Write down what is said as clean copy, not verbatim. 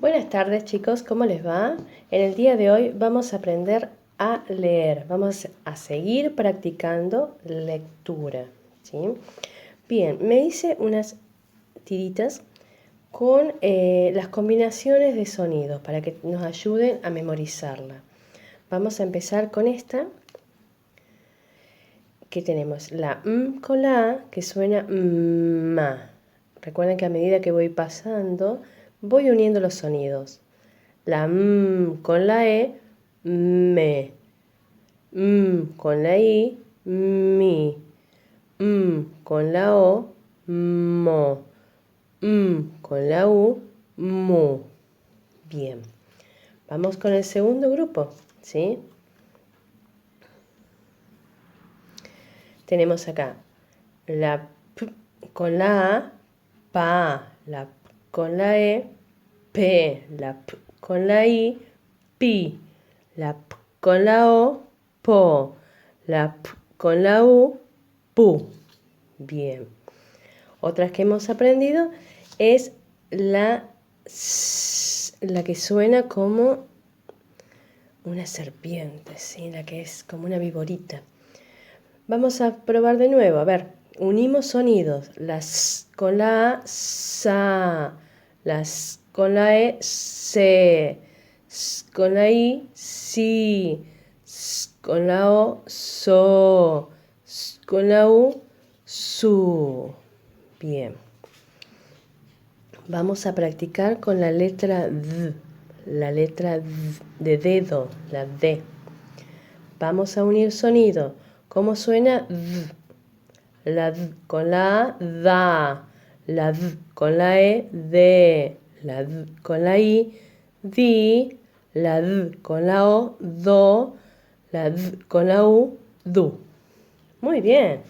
Buenas tardes chicos, ¿cómo les va? En el día de hoy vamos a aprender a leer, vamos a seguir practicando lectura, ¿sí? Bien, me hice unas tiritas con las combinaciones de sonidos para que nos ayuden a memorizarla. Vamos a empezar con esta, que tenemos la M con la A, que suena ma. Recuerden que a medida que voy pasando, voy uniendo los sonidos. La M con la E, me. M con la I, mi. M con la O, mo. M con la U, mu. Bien. Vamos con el segundo grupo, ¿sí? Tenemos acá la P con la A, pa. La P con la E, pe. La P con la I, pi. La P con la O, po. La P con la U, pu. Bien. Otras que hemos aprendido es la S, la que suena como una serpiente, ¿sí? La que es como una viborita. Vamos a probar de nuevo. A ver, unimos sonidos. La S con la A, sa. La S con la E, se. S con la I, si. S con la O, so. S con la U, su. Bien. Vamos a practicar con la letra D. La letra D de dedo, la D. Vamos a unir sonido. ¿Cómo suena D? La D con la A, da. La D con la E, de. La D con la I, di. La D con la O, do. La D con la U, du. Muy bien.